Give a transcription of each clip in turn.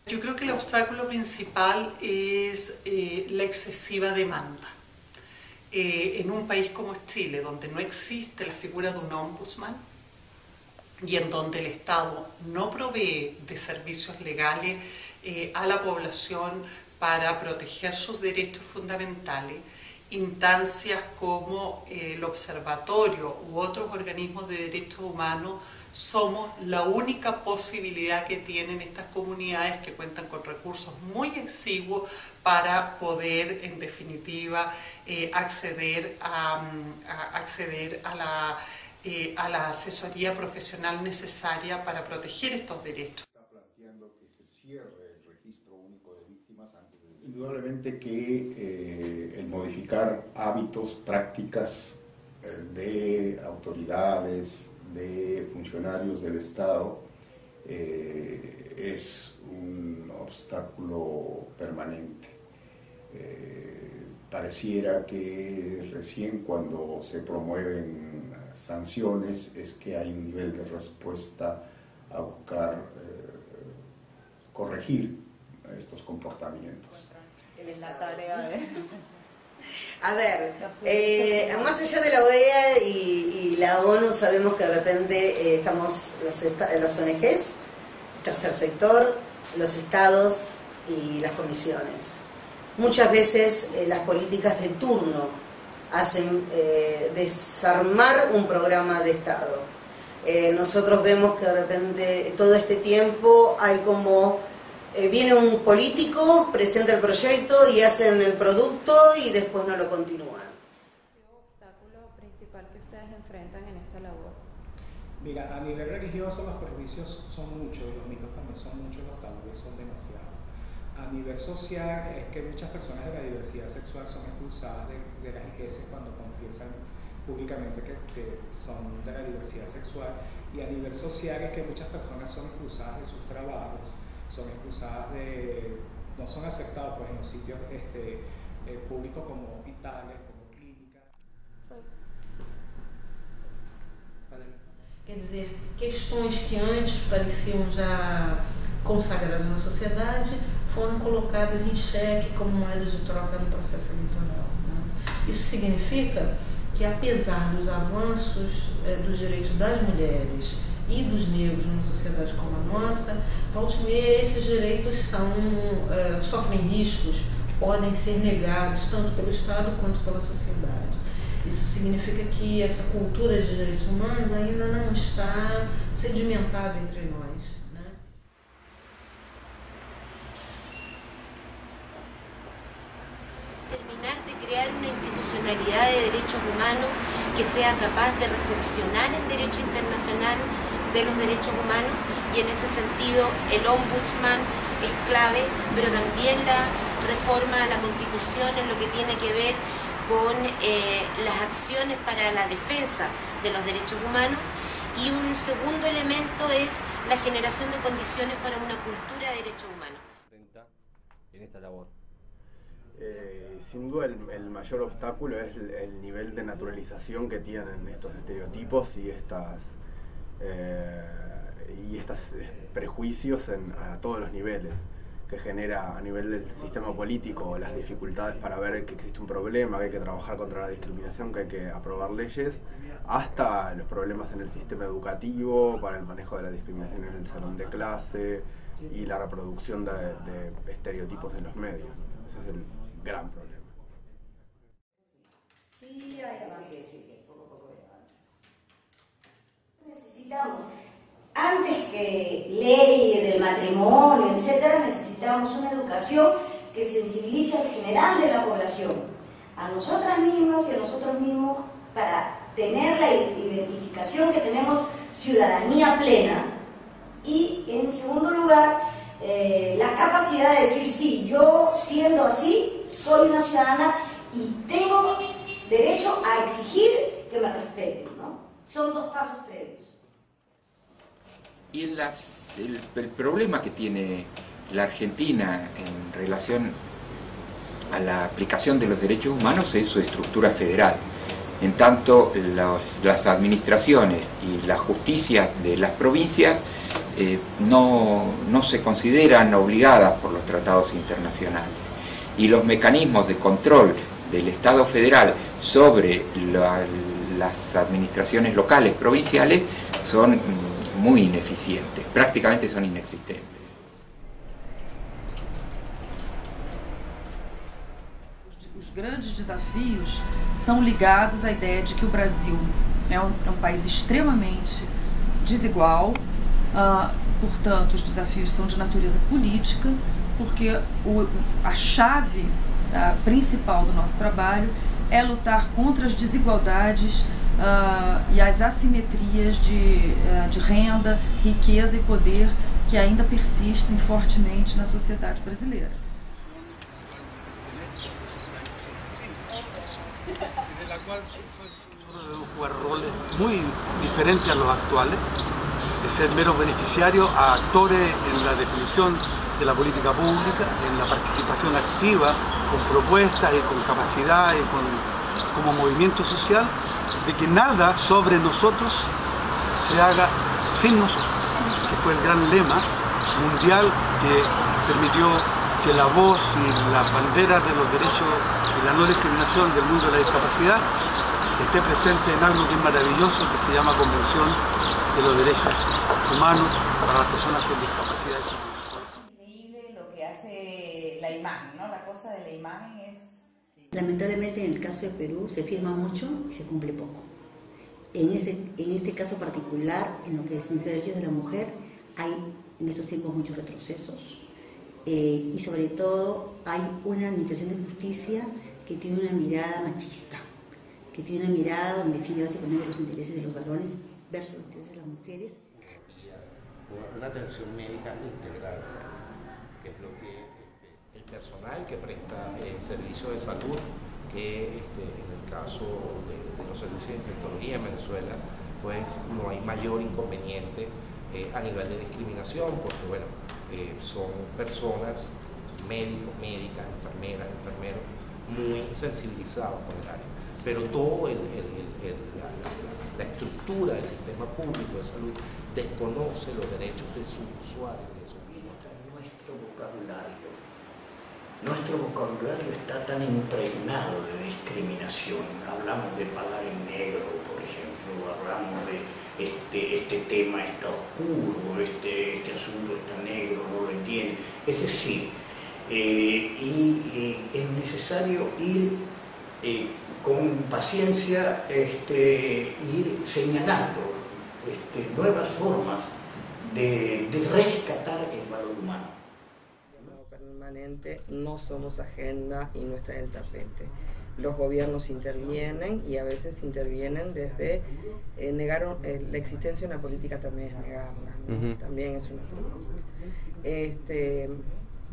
Yo creo que el obstáculo principal es la excesiva demanda. En un país como Chile, donde no existe la figura de un ombudsman y en donde el Estado no provee de servicios legales a la población para proteger sus derechos fundamentales, instancias como el Observatorio u otros organismos de derechos humanos somos la única posibilidad que tienen estas comunidades que cuentan con recursos muy exiguos para poder, en definitiva, acceder a la asesoría profesional necesaria para proteger estos derechos. Está planteando que se cierre el registro único de víctimas antes de... Indudablemente que el modificar hábitos, prácticas de autoridades, de funcionarios del Estado es un obstáculo permanente. Pareciera que recién cuando se promueven sanciones es que hay un nivel de respuesta a buscar corregir estos comportamientos. Es la tarea de... A ver, más allá de la OEA y la ONU, sabemos que de repente estamos las ONGs, tercer sector, los estados y las comisiones. Muchas veces las políticas de turno hacen desarmar un programa de Estado. Nosotros vemos que de repente todo este tiempo hay como... viene un político, presenta el proyecto y hacen el producto y después no lo continúan. ¿Qué obstáculo principal que ustedes enfrentan en esta labor? Mira, a nivel religioso los prejuicios son muchos, los mitos también son muchos, los tabúes son demasiados. A nivel social es que muchas personas de la diversidad sexual son expulsadas de las iglesias cuando confiesan públicamente que son de la diversidad sexual, y a nivel social es que muchas personas son expulsadas de sus trabajos, son expulsadas no son aceptados pues, en los sitios públicos como hospitales, como clínicas. Quer dizer, questões que antes pareciam já consagradas na sociedade foram colocadas em xeque como moeda de troca no processo eleitoral, né? Isso significa que, apesar dos avanços dos direitos das mulheres e dos negros numa sociedade como a nossa, volta e meia esses direitos sofrem riscos, podem ser negados tanto pelo Estado quanto pela sociedade. Isso significa que essa cultura de direitos humanos ainda não está sedimentada entre nós, né? Terminar de crear una institucionalidad de derechos humanos que sea capaz de recepcionar el derecho internacional de los derechos humanos, y en ese sentido el ombudsman es clave, pero también la reforma a la Constitución en lo que tiene que ver con las acciones para la defensa de los derechos humanos, y un segundo elemento es la generación de condiciones para una cultura de derechos humanos. En esta labor. Sin duda el mayor obstáculo es el nivel de naturalización que tienen estos estereotipos y estos prejuicios a todos los niveles, que genera a nivel del sistema político las dificultades para ver que existe un problema, que hay que trabajar contra la discriminación, que hay que aprobar leyes, hasta los problemas en el sistema educativo, para el manejo de la discriminación en el salón de clase y la reproducción de estereotipos en los medios. Ese es el gran problema. Sí, hay avances. Sí, poco a poco hay avances. Necesitamos, antes que ley del matrimonio, etcétera, necesitamos una educación que sensibilice al general de la población, a nosotras mismas y a nosotros mismos, para tener la identificación que tenemos ciudadanía plena, y en segundo lugar, la capacidad de decir, sí, yo siendo así, soy una ciudadana y tengo derecho a exigir que me respeten, ¿no? Son dos pasos previos. Y el problema que tiene la Argentina en relación a la aplicación de los derechos humanos es su estructura federal. En tanto, las administraciones y las justicias de las provincias no se consideran obligadas por los tratados internacionales. Y los mecanismos de control del Estado federal sobre las administraciones locales, provinciales, son muy ineficientes, prácticamente son inexistentes. Os grandes desafios são ligados à ideia de que o Brasil é um país extremamente desigual, portanto os desafios são de natureza política, porque a chave principal do nosso trabalho é lutar contra as desigualdades e as assimetrias de renda, riqueza e poder que ainda persistem fortemente na sociedade brasileira. De la cual jugar roles muy diferentes a los actuales, de ser meros beneficiarios a actores en la definición de la política pública, en la participación activa, con propuestas y con capacidad y como movimiento social, de que nada sobre nosotros se haga sin nosotros, que fue el gran lema mundial que permitió que la voz y la bandera de los derechos y la no discriminación del mundo de la discapacidad esté presente en algo que es maravilloso, que se llama Convención de los Derechos Humanos para las Personas con Discapacidad. Increíble lo que hace la imagen, ¿no? La cosa de la imagen es... Lamentablemente en el caso de Perú se firma mucho y se cumple poco. En este caso particular, en lo que significa derechos de la mujer, hay en estos tiempos muchos retrocesos y sobre todo hay una administración de justicia que tiene una mirada machista, que tiene una mirada donde defiende básicamente los intereses de los varones versus los intereses de las mujeres. Una atención médica integral, que es lo que el personal que presta servicio de salud, que en el caso de los servicios de infectología en Venezuela, pues no hay mayor inconveniente a nivel de discriminación, porque bueno, son personas, médicos, médicas, enfermeras, enfermeros, muy sensibilizados con el área. Pero todo la estructura del sistema público de salud desconoce los derechos de sus usuarios. Nuestro vocabulario está tan impregnado de discriminación. Hablamos de pagar en negro, por ejemplo, hablamos de este tema está oscuro, este asunto está negro, no lo entiende. Es decir, es necesario ir con paciencia, ir señalando nuevas formas de rescatar el valor humano. Permanente, no somos agenda y no está en el tapete. Los gobiernos intervienen y a veces intervienen desde negar la existencia de una política, también es negarla, ¿no? También es una política.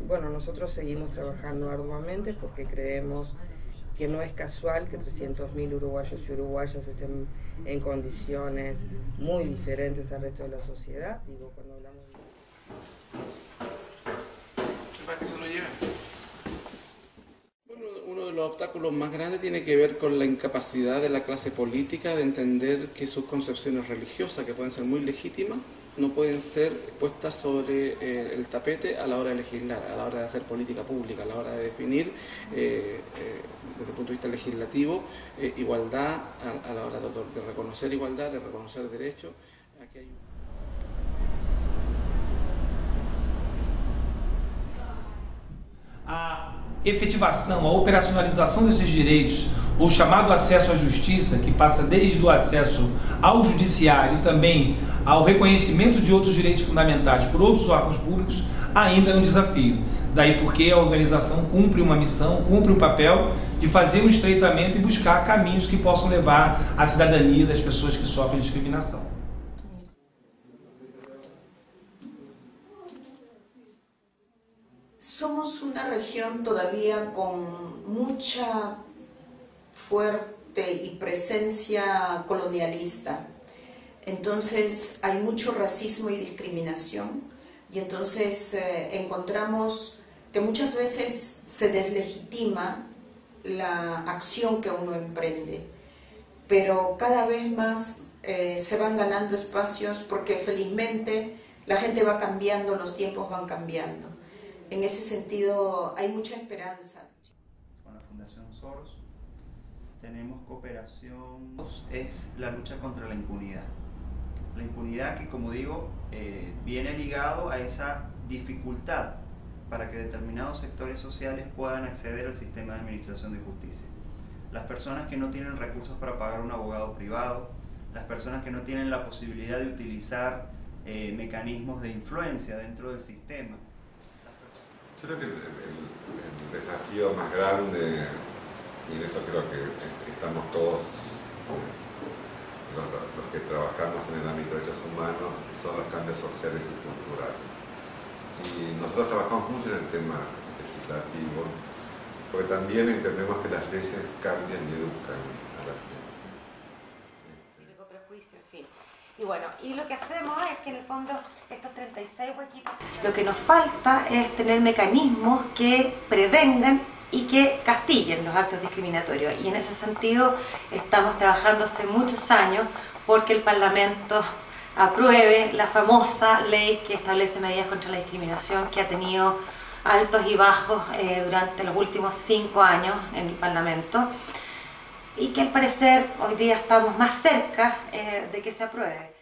Bueno, nosotros seguimos trabajando arduamente porque creemos que no es casual que 300.000 uruguayos y uruguayas estén en condiciones muy diferentes al resto de la sociedad. Digo, cuando hablamos para que se lo lleven. Bueno, uno de los obstáculos más grandes tiene que ver con la incapacidad de la clase política de entender que sus concepciones religiosas, que pueden ser muy legítimas, no pueden ser puestas sobre el tapete a la hora de legislar, a la hora de hacer política pública, a la hora de definir, desde el punto de vista legislativo, igualdad, a la hora de reconocer igualdad, de reconocer derechos. Aquí hay a efetivação, a operacionalização desses direitos, o chamado acesso à justiça, que passa desde o acesso ao judiciário e também ao reconhecimento de outros direitos fundamentais por outros órgãos públicos, ainda é um desafio. Daí porque a organização cumpre uma missão, cumpre um papel de fazer um estreitamento e buscar caminhos que possam levar à cidadania das pessoas que sofrem discriminação. Somos una región todavía con mucha fuerte y presencia colonialista, entonces hay mucho racismo y discriminación y entonces encontramos que muchas veces se deslegitima la acción que uno emprende, pero cada vez más se van ganando espacios porque felizmente la gente va cambiando, los tiempos van cambiando. En ese sentido hay mucha esperanza. Con la Fundación Soros tenemos cooperación, es la lucha contra la impunidad. La impunidad que, como digo, viene ligado a esa dificultad para que determinados sectores sociales puedan acceder al sistema de administración de justicia. Las personas que no tienen recursos para pagar un abogado privado, las personas que no tienen la posibilidad de utilizar mecanismos de influencia dentro del sistema. Yo creo que el desafío más grande, y en eso creo que estamos todos, los que trabajamos en el ámbito de derechos humanos, son los cambios sociales y culturales. Y nosotros trabajamos mucho en el tema legislativo, porque también entendemos que las leyes cambian y educan a la gente. Típico prejuicio, en fin. Y bueno, y lo que hacemos es que en el fondo estos 36 huequitos, lo que nos falta es tener mecanismos que prevengan y que castiguen los actos discriminatorios. Y en ese sentido estamos trabajando hace muchos años porque el Parlamento apruebe la famosa ley que establece medidas contra la discriminación, que ha tenido altos y bajos durante los últimos 5 años en el Parlamento, y que al parecer hoy día estamos más cerca de que se apruebe.